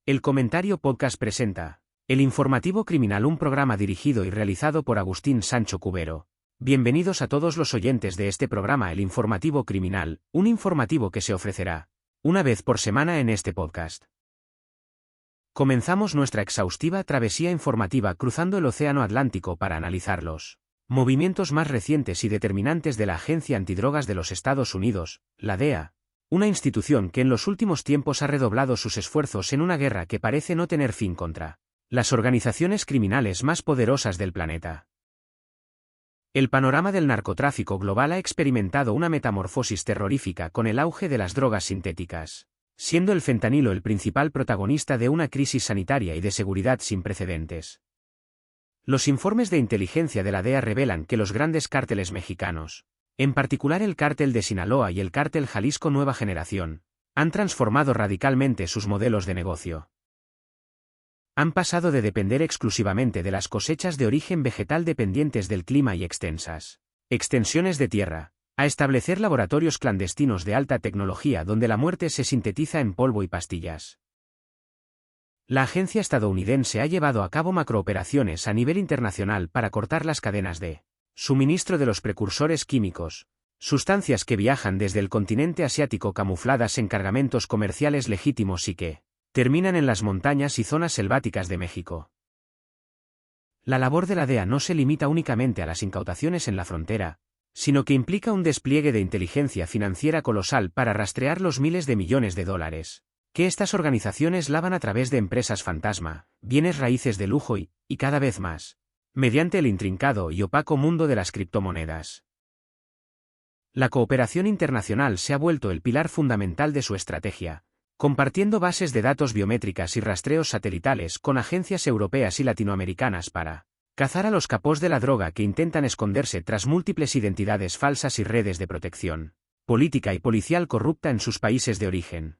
El Comentario Podcast presenta El Informativo Criminal, un programa dirigido y realizado por Agustín Sancho Cubero. Bienvenidos a todos los oyentes de este programa El Informativo Criminal, un informativo que se ofrecerá una vez por semana en este podcast. Comenzamos nuestra exhaustiva travesía informativa cruzando el Océano Atlántico para analizar los movimientos más recientes y determinantes de la Agencia Antidrogas de los Estados Unidos, la DEA. Una institución que en los últimos tiempos ha redoblado sus esfuerzos en una guerra que parece no tener fin contra las organizaciones criminales más poderosas del planeta. El panorama del narcotráfico global ha experimentado una metamorfosis terrorífica con el auge de las drogas sintéticas, siendo el fentanilo el principal protagonista de una crisis sanitaria y de seguridad sin precedentes. Los informes de inteligencia de la DEA revelan que los grandes cárteles mexicanos, en particular el Cártel de Sinaloa y el Cártel Jalisco Nueva Generación, han transformado radicalmente sus modelos de negocio. Han pasado de depender exclusivamente de las cosechas de origen vegetal dependientes del clima y extensas extensiones de tierra, a establecer laboratorios clandestinos de alta tecnología donde la muerte se sintetiza en polvo y pastillas. La agencia estadounidense ha llevado a cabo macrooperaciones a nivel internacional para cortar las cadenas de suministro de los precursores químicos, sustancias que viajan desde el continente asiático camufladas en cargamentos comerciales legítimos y que terminan en las montañas y zonas selváticas de México. La labor de la DEA no se limita únicamente a las incautaciones en la frontera, sino que implica un despliegue de inteligencia financiera colosal para rastrear los miles de millones de dólares que estas organizaciones lavan a través de empresas fantasma, bienes raíces de lujo y cada vez más, mediante el intrincado y opaco mundo de las criptomonedas. La cooperación internacional se ha vuelto el pilar fundamental de su estrategia, compartiendo bases de datos biométricas y rastreos satelitales con agencias europeas y latinoamericanas para cazar a los capos de la droga que intentan esconderse tras múltiples identidades falsas y redes de protección política y policial corrupta en sus países de origen.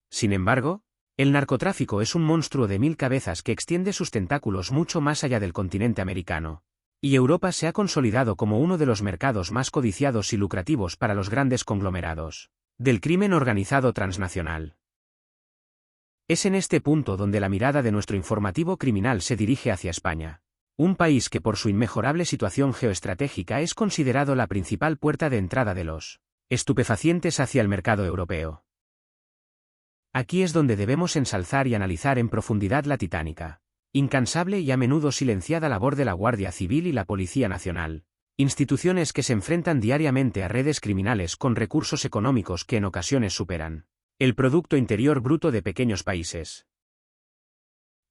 Sin embargo, el narcotráfico es un monstruo de 1000 cabezas que extiende sus tentáculos mucho más allá del continente americano, y Europa se ha consolidado como uno de los mercados más codiciados y lucrativos para los grandes conglomerados del crimen organizado transnacional. Es en este punto donde la mirada de nuestro informativo criminal se dirige hacia España, un país que por su inmejorable situación geoestratégica es considerado la principal puerta de entrada de los estupefacientes hacia el mercado europeo. Aquí es donde debemos ensalzar y analizar en profundidad la titánica, incansable y a menudo silenciada labor de la Guardia Civil y la Policía Nacional, instituciones que se enfrentan diariamente a redes criminales con recursos económicos que en ocasiones superan el Producto Interior Bruto de pequeños países.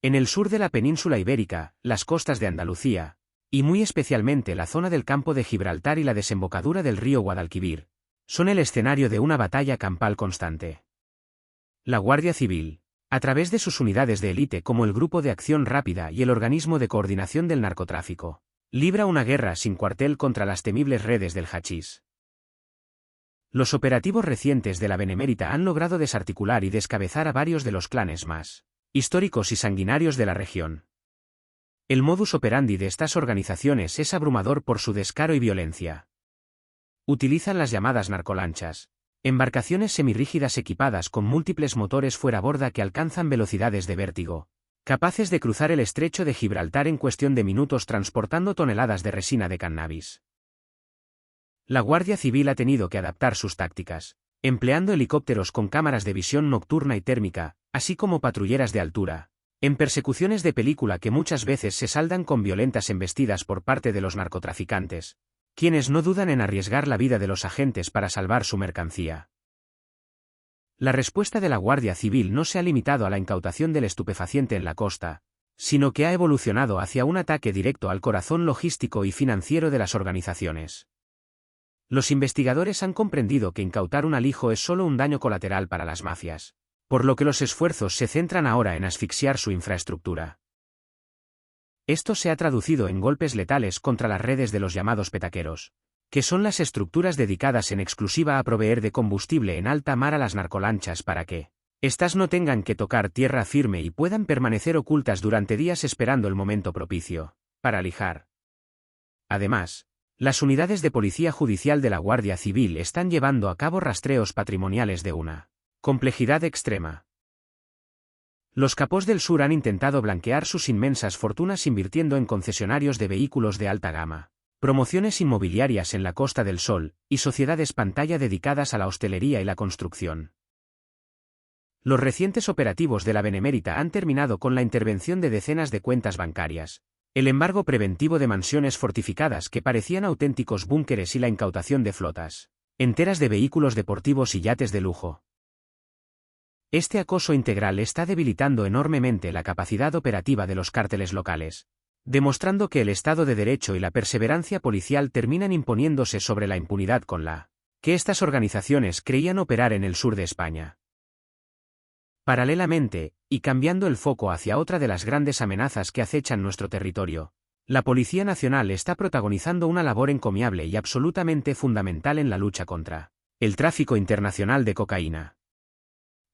En el sur de la península ibérica, las costas de Andalucía, y muy especialmente la zona del Campo de Gibraltar y la desembocadura del río Guadalquivir, son el escenario de una batalla campal constante. La Guardia Civil, a través de sus unidades de élite como el Grupo de Acción Rápida y el Organismo de Coordinación del Narcotráfico, libra una guerra sin cuartel contra las temibles redes del hachís. Los operativos recientes de la Benemérita han logrado desarticular y descabezar a varios de los clanes más históricos y sanguinarios de la región. El modus operandi de estas organizaciones es abrumador por su descaro y violencia. Utilizan las llamadas narcolanchas, embarcaciones semirrígidas equipadas con múltiples motores fuera borda que alcanzan velocidades de vértigo, capaces de cruzar el estrecho de Gibraltar en cuestión de minutos transportando toneladas de resina de cannabis. La Guardia Civil ha tenido que adaptar sus tácticas, empleando helicópteros con cámaras de visión nocturna y térmica, así como patrulleras de altura, en persecuciones de película que muchas veces se saldan con violentas embestidas por parte de los narcotraficantes, quienes no dudan en arriesgar la vida de los agentes para salvar su mercancía. La respuesta de la Guardia Civil no se ha limitado a la incautación del estupefaciente en la costa, sino que ha evolucionado hacia un ataque directo al corazón logístico y financiero de las organizaciones. Los investigadores han comprendido que incautar un alijo es solo un daño colateral para las mafias, por lo que los esfuerzos se centran ahora en asfixiar su infraestructura. Esto se ha traducido en golpes letales contra las redes de los llamados petaqueros, que son las estructuras dedicadas en exclusiva a proveer de combustible en alta mar a las narcolanchas para que éstas no tengan que tocar tierra firme y puedan permanecer ocultas durante días esperando el momento propicio para lijar. Además, las unidades de policía judicial de la Guardia Civil están llevando a cabo rastreos patrimoniales de una complejidad extrema. Los capós del sur han intentado blanquear sus inmensas fortunas invirtiendo en concesionarios de vehículos de alta gama, promociones inmobiliarias en la Costa del Sol, y sociedades pantalla dedicadas a la hostelería y la construcción. Los recientes operativos de la Benemérita han terminado con la intervención de decenas de cuentas bancarias, el embargo preventivo de mansiones fortificadas que parecían auténticos búnkeres y la incautación de flotas enteras de vehículos deportivos y yates de lujo. Este acoso integral está debilitando enormemente la capacidad operativa de los cárteles locales, demostrando que el Estado de Derecho y la perseverancia policial terminan imponiéndose sobre la impunidad con la que estas organizaciones creían operar en el sur de España. Paralelamente, y cambiando el foco hacia otra de las grandes amenazas que acechan nuestro territorio, la Policía Nacional está protagonizando una labor encomiable y absolutamente fundamental en la lucha contra el tráfico internacional de cocaína.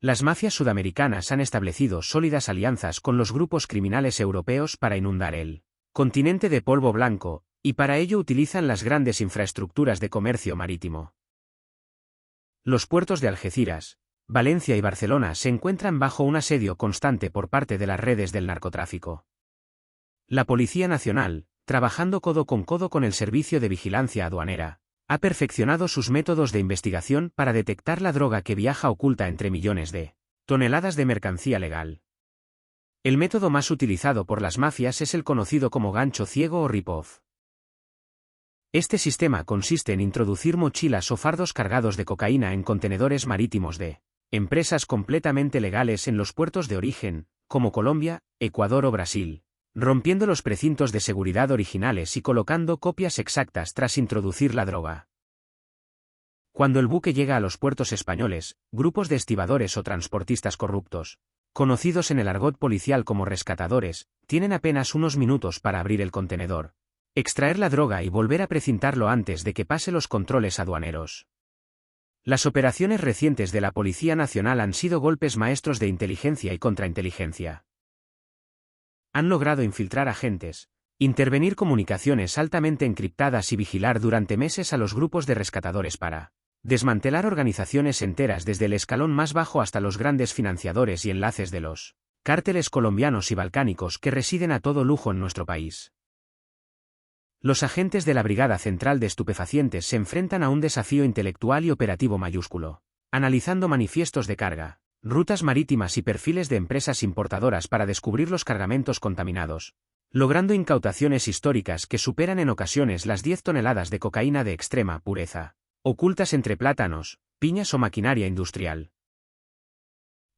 Las mafias sudamericanas han establecido sólidas alianzas con los grupos criminales europeos para inundar el continente de polvo blanco, y para ello utilizan las grandes infraestructuras de comercio marítimo. Los puertos de Algeciras, Valencia y Barcelona se encuentran bajo un asedio constante por parte de las redes del narcotráfico. La Policía Nacional, trabajando codo con el Servicio de Vigilancia Aduanera, ha perfeccionado sus métodos de investigación para detectar la droga que viaja oculta entre millones de toneladas de mercancía legal. El método más utilizado por las mafias es el conocido como gancho ciego o rip-off. Este sistema consiste en introducir mochilas o fardos cargados de cocaína en contenedores marítimos de empresas completamente legales en los puertos de origen, como Colombia, Ecuador o Brasil, rompiendo los precintos de seguridad originales y colocando copias exactas tras introducir la droga. Cuando el buque llega a los puertos españoles, grupos de estibadores o transportistas corruptos, conocidos en el argot policial como rescatadores, tienen apenas unos minutos para abrir el contenedor, extraer la droga y volver a precintarlo antes de que pase los controles aduaneros. Las operaciones recientes de la Policía Nacional han sido golpes maestros de inteligencia y contrainteligencia. Han logrado infiltrar agentes, intervenir comunicaciones altamente encriptadas y vigilar durante meses a los grupos de rescatadores para desmantelar organizaciones enteras desde el escalón más bajo hasta los grandes financiadores y enlaces de los cárteles colombianos y balcánicos que residen a todo lujo en nuestro país. Los agentes de la Brigada Central de Estupefacientes se enfrentan a un desafío intelectual y operativo mayúsculo, analizando manifiestos de carga, rutas marítimas y perfiles de empresas importadoras para descubrir los cargamentos contaminados, logrando incautaciones históricas que superan en ocasiones las 10 toneladas de cocaína de extrema pureza, ocultas entre plátanos, piñas o maquinaria industrial.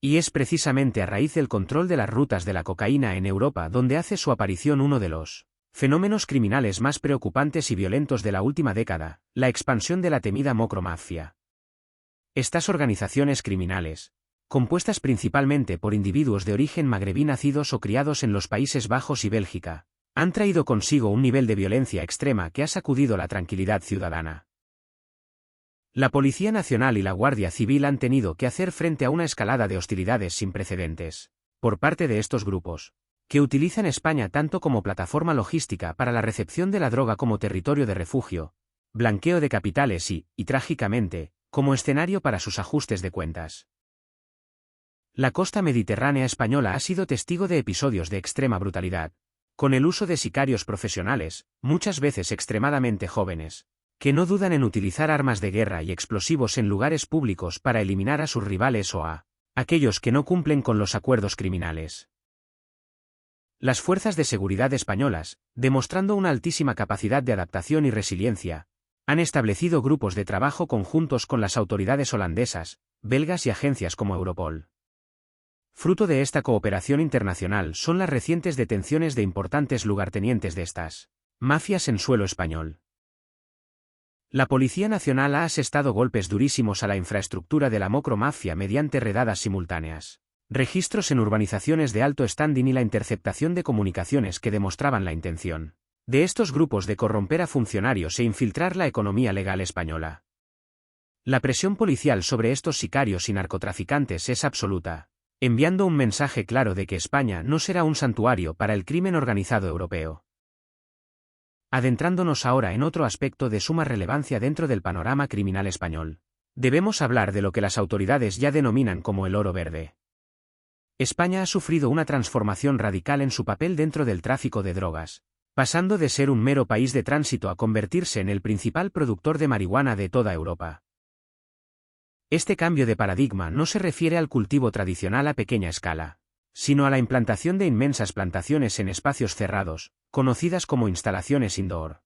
Y es precisamente a raíz del control de las rutas de la cocaína en Europa donde hace su aparición uno de los fenómenos criminales más preocupantes y violentos de la última década, la expansión de la temida macromafia. Estas organizaciones criminales, compuestas principalmente por individuos de origen magrebí nacidos o criados en los Países Bajos y Bélgica, han traído consigo un nivel de violencia extrema que ha sacudido la tranquilidad ciudadana. La Policía Nacional y la Guardia Civil han tenido que hacer frente a una escalada de hostilidades sin precedentes, por parte de estos grupos, que utilizan España tanto como plataforma logística para la recepción de la droga como territorio de refugio, blanqueo de capitales y, trágicamente, como escenario para sus ajustes de cuentas. La costa mediterránea española ha sido testigo de episodios de extrema brutalidad, con el uso de sicarios profesionales, muchas veces extremadamente jóvenes, que no dudan en utilizar armas de guerra y explosivos en lugares públicos para eliminar a sus rivales o a aquellos que no cumplen con los acuerdos criminales. Las fuerzas de seguridad españolas, demostrando una altísima capacidad de adaptación y resiliencia, han establecido grupos de trabajo conjuntos con las autoridades holandesas, belgas y agencias como Europol. Fruto de esta cooperación internacional son las recientes detenciones de importantes lugartenientes de estas mafias en suelo español. La Policía Nacional ha asestado golpes durísimos a la infraestructura de la macromafia mediante redadas simultáneas, registros en urbanizaciones de alto standing y la interceptación de comunicaciones que demostraban la intención de estos grupos de corromper a funcionarios e infiltrar la economía legal española. La presión policial sobre estos sicarios y narcotraficantes es absoluta, enviando un mensaje claro de que España no será un santuario para el crimen organizado europeo. Adentrándonos ahora en otro aspecto de suma relevancia dentro del panorama criminal español, debemos hablar de lo que las autoridades ya denominan como el oro verde. España ha sufrido una transformación radical en su papel dentro del tráfico de drogas, pasando de ser un mero país de tránsito a convertirse en el principal productor de marihuana de toda Europa. Este cambio de paradigma no se refiere al cultivo tradicional a pequeña escala, sino a la implantación de inmensas plantaciones en espacios cerrados, conocidas como instalaciones indoor.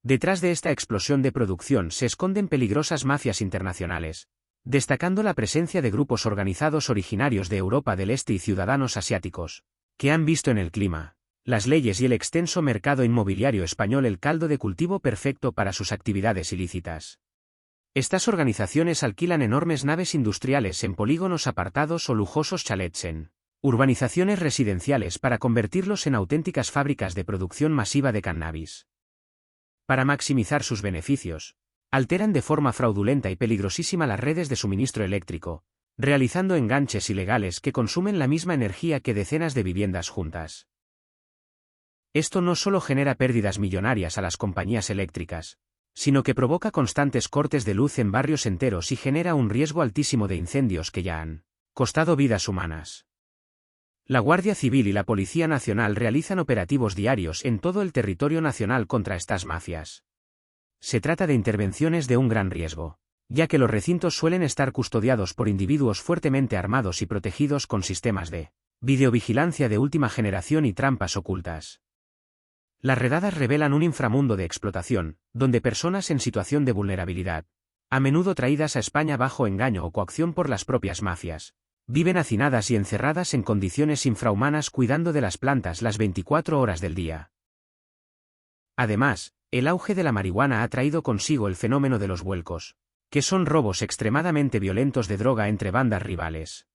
Detrás de esta explosión de producción se esconden peligrosas mafias internacionales, destacando la presencia de grupos organizados originarios de Europa del Este y ciudadanos asiáticos, que han visto en el clima, las leyes y el extenso mercado inmobiliario español el caldo de cultivo perfecto para sus actividades ilícitas. Estas organizaciones alquilan enormes naves industriales en polígonos apartados o lujosos chalets en urbanizaciones residenciales para convertirlos en auténticas fábricas de producción masiva de cannabis. Para maximizar sus beneficios, alteran de forma fraudulenta y peligrosísima las redes de suministro eléctrico, realizando enganches ilegales que consumen la misma energía que decenas de viviendas juntas. Esto no solo genera pérdidas millonarias a las compañías eléctricas, sino que provoca constantes cortes de luz en barrios enteros y genera un riesgo altísimo de incendios que ya han costado vidas humanas. La Guardia Civil y la Policía Nacional realizan operativos diarios en todo el territorio nacional contra estas mafias. Se trata de intervenciones de un gran riesgo, ya que los recintos suelen estar custodiados por individuos fuertemente armados y protegidos con sistemas de videovigilancia de última generación y trampas ocultas. Las redadas revelan un inframundo de explotación, donde personas en situación de vulnerabilidad, a menudo traídas a España bajo engaño o coacción por las propias mafias, viven hacinadas y encerradas en condiciones infrahumanas cuidando de las plantas las 24 horas del día. Además, el auge de la marihuana ha traído consigo el fenómeno de los vuelcos, que son robos extremadamente violentos de droga entre bandas rivales.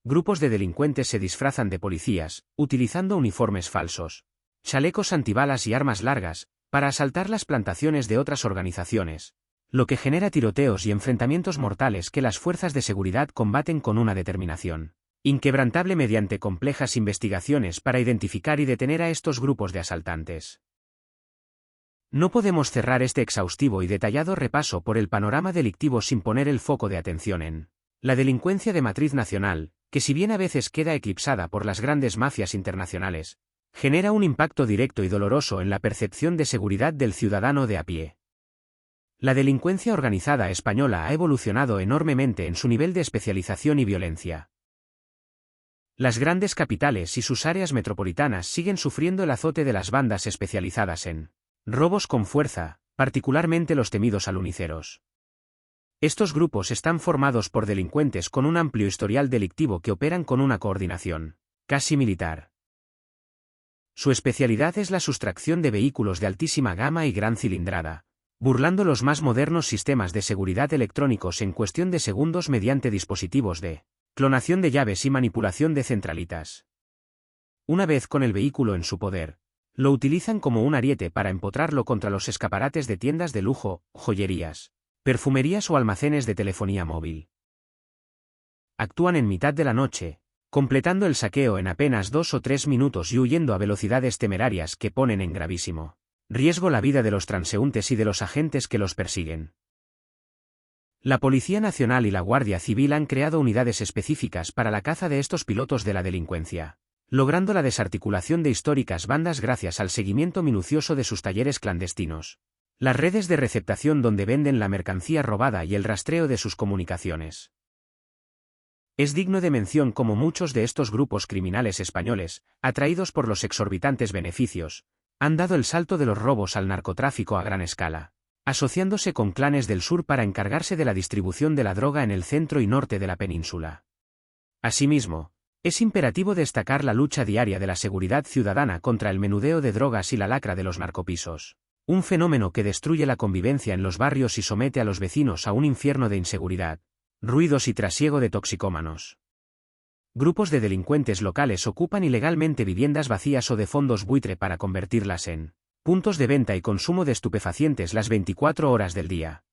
Grupos de delincuentes se disfrazan de policías, utilizando uniformes falsos, chalecos antibalas y armas largas, para asaltar las plantaciones de otras organizaciones, lo que genera tiroteos y enfrentamientos mortales que las fuerzas de seguridad combaten con una determinación inquebrantable mediante complejas investigaciones para identificar y detener a estos grupos de asaltantes. No podemos cerrar este exhaustivo y detallado repaso por el panorama delictivo sin poner el foco de atención en la delincuencia de matriz nacional, que si bien a veces queda eclipsada por las grandes mafias internacionales, genera un impacto directo y doloroso en la percepción de seguridad del ciudadano de a pie. La delincuencia organizada española ha evolucionado enormemente en su nivel de especialización y violencia. Las grandes capitales y sus áreas metropolitanas siguen sufriendo el azote de las bandas especializadas en robos con fuerza, particularmente los temidos aluniceros. Estos grupos están formados por delincuentes con un amplio historial delictivo que operan con una coordinación casi militar. Su especialidad es la sustracción de vehículos de altísima gama y gran cilindrada, burlando los más modernos sistemas de seguridad electrónicos en cuestión de segundos mediante dispositivos de clonación de llaves y manipulación de centralitas. Una vez con el vehículo en su poder, lo utilizan como un ariete para empotrarlo contra los escaparates de tiendas de lujo, joyerías, perfumerías o almacenes de telefonía móvil. Actúan en mitad de la noche, completando el saqueo en apenas 2 o 3 minutos y huyendo a velocidades temerarias que ponen en gravísimo riesgo la vida de los transeúntes y de los agentes que los persiguen. La Policía Nacional y la Guardia Civil han creado unidades específicas para la caza de estos pilotos de la delincuencia, logrando la desarticulación de históricas bandas gracias al seguimiento minucioso de sus talleres clandestinos, las redes de receptación donde venden la mercancía robada y el rastreo de sus comunicaciones. Es digno de mención cómo muchos de estos grupos criminales españoles, atraídos por los exorbitantes beneficios, han dado el salto de los robos al narcotráfico a gran escala, asociándose con clanes del sur para encargarse de la distribución de la droga en el centro y norte de la península. Asimismo, es imperativo destacar la lucha diaria de la seguridad ciudadana contra el menudeo de drogas y la lacra de los narcopisos, un fenómeno que destruye la convivencia en los barrios y somete a los vecinos a un infierno de inseguridad, ruidos y trasiego de toxicómanos. Grupos de delincuentes locales ocupan ilegalmente viviendas vacías o de fondos buitre para convertirlas en puntos de venta y consumo de estupefacientes las 24 horas del día.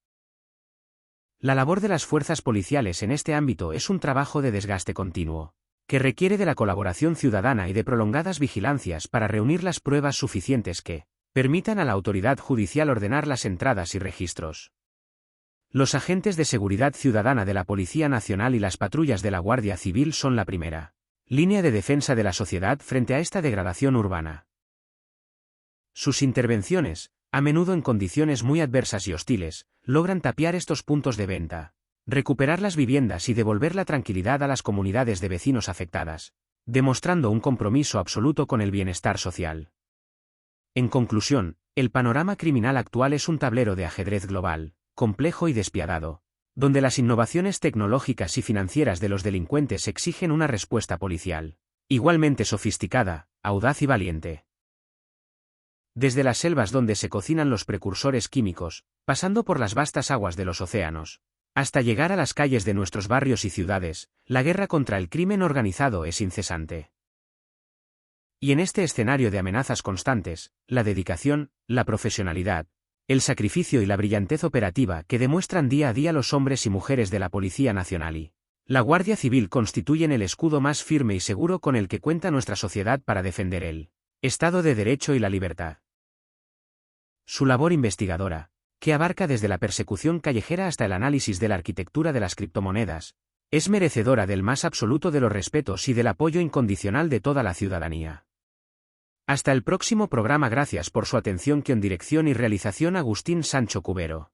La labor de las fuerzas policiales en este ámbito es un trabajo de desgaste continuo, que requiere de la colaboración ciudadana y de prolongadas vigilancias para reunir las pruebas suficientes que permitan a la autoridad judicial ordenar las entradas y registros. Los agentes de seguridad ciudadana de la Policía Nacional y las patrullas de la Guardia Civil son la primera línea de defensa de la sociedad frente a esta degradación urbana. Sus intervenciones, a menudo en condiciones muy adversas y hostiles, logran tapiar estos puntos de venta, recuperar las viviendas y devolver la tranquilidad a las comunidades de vecinos afectadas, demostrando un compromiso absoluto con el bienestar social. En conclusión, el panorama criminal actual es un tablero de ajedrez global, complejo y despiadado, donde las innovaciones tecnológicas y financieras de los delincuentes exigen una respuesta policial, igualmente sofisticada, audaz y valiente. Desde las selvas donde se cocinan los precursores químicos, pasando por las vastas aguas de los océanos, hasta llegar a las calles de nuestros barrios y ciudades, la guerra contra el crimen organizado es incesante. Y en este escenario de amenazas constantes, la dedicación, la profesionalidad, el sacrificio y la brillantez operativa que demuestran día a día los hombres y mujeres de la Policía Nacional y la Guardia Civil constituyen el escudo más firme y seguro con el que cuenta nuestra sociedad para defender el Estado de Derecho y la libertad. Su labor investigadora, que abarca desde la persecución callejera hasta el análisis de la arquitectura de las criptomonedas, es merecedora del más absoluto de los respetos y del apoyo incondicional de toda la ciudadanía. Hasta el próximo programa. Gracias por su atención. Dirección y realización Agustín Sancho Cubero.